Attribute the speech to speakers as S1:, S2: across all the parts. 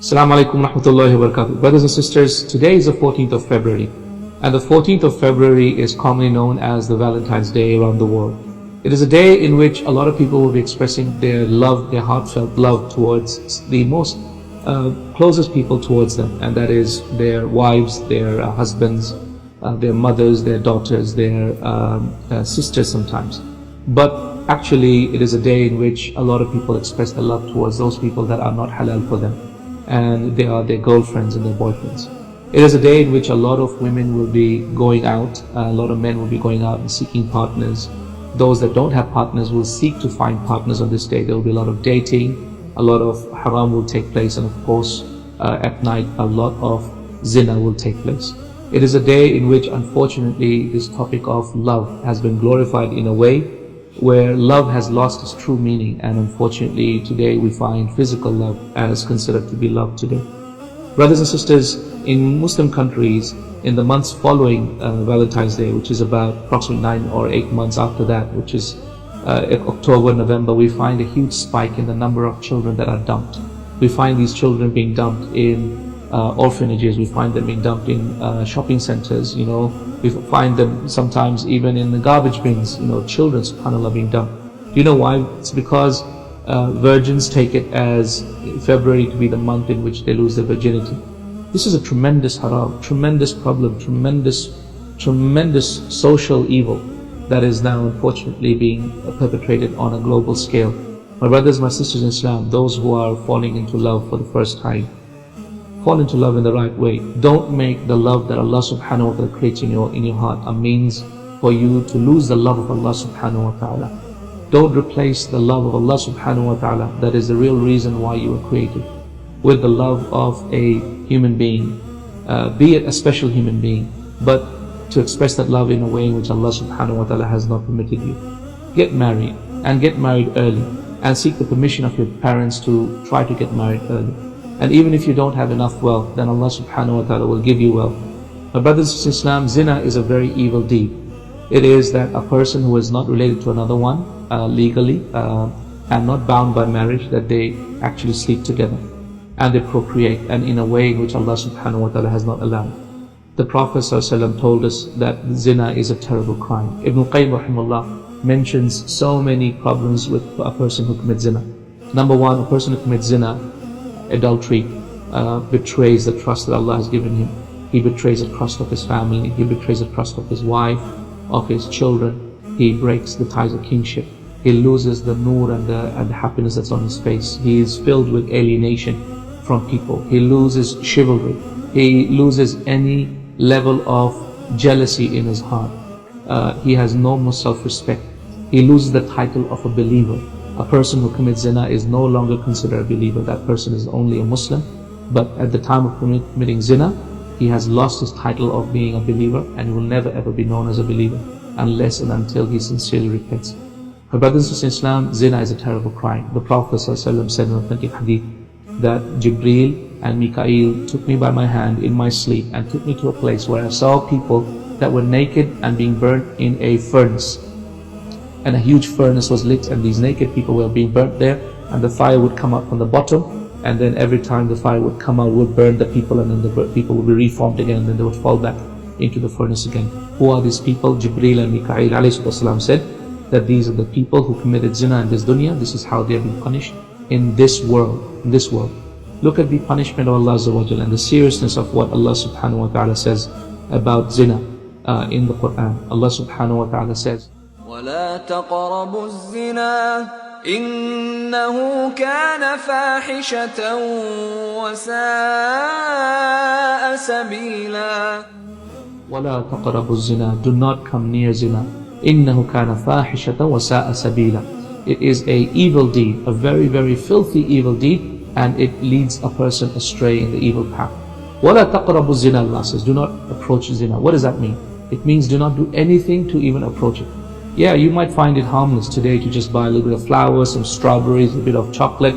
S1: Assalamu alaikum rahmatullahi wa barakatuh. Brothers and sisters, today is the 14th of February, and the 14th of February is commonly known as the Valentine's Day around the world. It is a day in which a lot of people will be expressing their love, their heartfelt love towards the most closest people towards them, and that is their wives, their husbands, their mothers, their daughters, their sisters sometimes. But actually, it is a day in which a lot of people express their love towards those people that are not halal for them, and they are their girlfriends and their boyfriends. It is a day in which a lot of women will be going out, a lot of men will be going out and seeking partners. Those that don't have partners will seek to find partners on this day. There will be a lot of dating, a lot of haram will take place, and of course at night a lot of zina will take place. It is a day in which unfortunately this topic of love has been glorified in a way where love has lost its true meaning, and unfortunately today we find physical love as considered to be love today. Brothers and sisters, in Muslim countries, in the months following Valentine's Day, which is about approximately 9 or 8 months after that, which is October, November, we find a huge spike in the number of children that are dumped. We find these children being dumped in orphanages, we find them being dumped in shopping centers, we find them sometimes even in the garbage bins, children, subhanAllah, being dumped. Do you know why? It's because virgins take it as February to be the month in which they lose their virginity. This is a tremendous haram, tremendous problem, tremendous social evil that is now unfortunately being perpetrated on a global scale. My brothers, my sisters in Islam, those who are falling into love for the first time, fall into love in the right way. Don't make the love that Allah subhanahu wa ta'ala creates in your heart a means for you to lose the love of Allah subhanahu wa ta'ala. Don't replace the love of Allah subhanahu wa ta'ala, that is the real reason why you were created, with the love of a human being, be it a special human being, but to express that love in a way in which Allah subhanahu wa ta'ala has not permitted you. Get married, and get married early, and seek the permission of your parents to try to get married early. And even if you don't have enough wealth, then Allah subhanahu wa ta'ala will give you wealth. My brothers in Islam, zina is a very evil deed. It is that a person who is not related to another one legally and not bound by marriage, that they actually sleep together and they procreate, and in a way in which Allah subhanahu wa ta'ala has not allowed. The Prophet ﷺ told us that zina is a terrible crime. Ibn Qayyim rahimahullah mentions so many problems with a person who commits zina. Number one, a person who commits zina, adultery, betrays the trust that Allah has given him. He betrays the trust of his family, he betrays the trust of his wife, of his children. He breaks the ties of kingship. He loses the nur and the happiness that's on his face. He is filled with alienation from people. He loses chivalry. He loses any level of jealousy in his heart. He has no more self-respect. He loses the title of a believer. A person who commits zina is no longer considered a believer. That person is only a Muslim, but at the time of committing zina, he has lost his title of being a believer, and he will never ever be known as a believer unless and until he sincerely repents. My brothers and sisters in Islam, zina is a terrible crime. The Prophet ﷺ said in an authentic hadith that Jibreel and Mikael took me by my hand in my sleep and took me to a place where I saw people that were naked and being burnt in a furnace. And a huge furnace was lit, and these naked people were being burnt there, and the fire would come up from the bottom, and then every time the fire would come out, would burn the people, and then the people would be reformed again, and then they would fall back into the furnace again. Who are these people? Jibreel and Mikael ﷺ said that these are the people who committed zina in this dunya. This is how they have been punished in this world. Look at the punishment of Allah Azza wa Jalla and the seriousness of what Allah subhanahu wa ta'ala says about zina in the Quran. Allah subhanahu wa ta'ala says,
S2: ولا تقربوا الزنا إنه كان فاحشة وساء سبيلا.
S1: ولا تقربوا الزنا, do not come near zina. إنه كان فاحشة وساء سبيلا. It is a evil deed, a very, very filthy evil deed, and it leads a person astray in the evil path. ولا تقربوا الزنا, Allah says, do not approach zina. What does that mean? It means do not do anything to even approach it. Yeah, you might find it harmless today to just buy a little bit of flowers, some strawberries, a bit of chocolate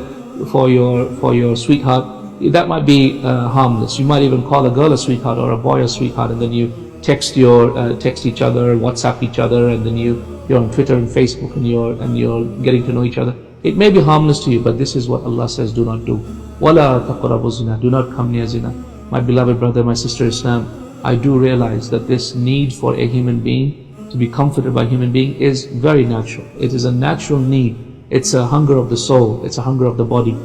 S1: for your sweetheart. That might be harmless. You might even call a girl a sweetheart or a boy a sweetheart, and then you text each other, WhatsApp each other, and then you're on Twitter and Facebook, and you're getting to know each other. It may be harmless to you, but this is what Allah says do not do. وَلَا تَقْرَبُوا الزِّنَا. Do not come near zina. My beloved brother, my sister Islam, I do realize that this need for a human being to be comforted by a human being is very natural. It is a natural need. It's a hunger of the soul. It's a hunger of the body.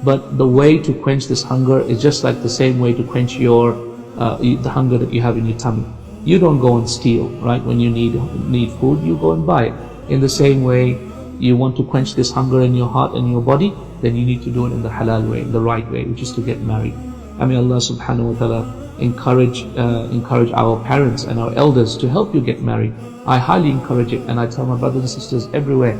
S1: But the way to quench this hunger is just like the same way to quench the hunger that you have in your tummy. You don't go and steal, right? When you need food, you go and buy it. In the same way, you want to quench this hunger in your heart and your body, then you need to do it in the halal way, the right way, which is to get married. I mean, Allah subhanahu wa ta'ala encourage our parents and our elders to help you get married. I highly encourage it, and I tell my brothers and sisters everywhere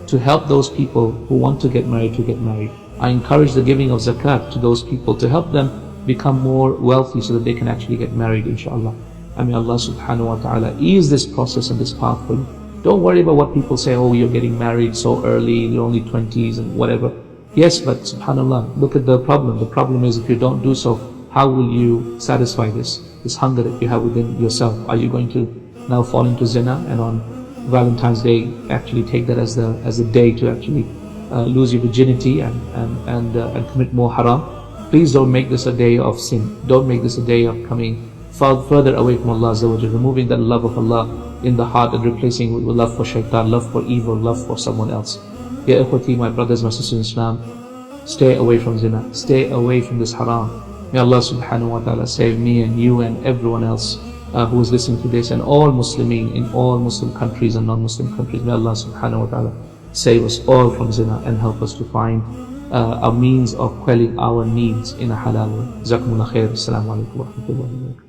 S1: to help those people who want to get married to get married. I encourage the giving of zakat to those people to help them become more wealthy so that they can actually get married, inshallah. I mean, Allah subhanahu wa ta'ala ease this process and this path for you. Don't worry about what people say, oh, you're getting married so early, you're only 20s and whatever. Yes, but subhanallah, look at the problem. The problem is if you don't do so, how will you satisfy this hunger that you have within yourself? Are you going to now fall into zina and on Valentine's Day actually take that as a day to actually lose your virginity and commit more haram? Please don't make this a day of sin. Don't make this a day of coming further away from Allah Azza wa Jalla, removing that love of Allah in the heart and replacing it with love for shaitan, love for evil, love for someone else. Ya ikhwati, my brothers, my sisters in Islam, stay away from zina, stay away from this haram. May Allah subhanahu wa ta'ala save me and you and everyone else who is listening to this, and all Muslimin in all Muslim countries and non-Muslim countries. May Allah subhanahu wa ta'ala save us all from zina and help us to find a means of quelling our needs in a halal way. Jazakumullah khair. Assalamu alaikum wa rahmatullahi wa barakatuh.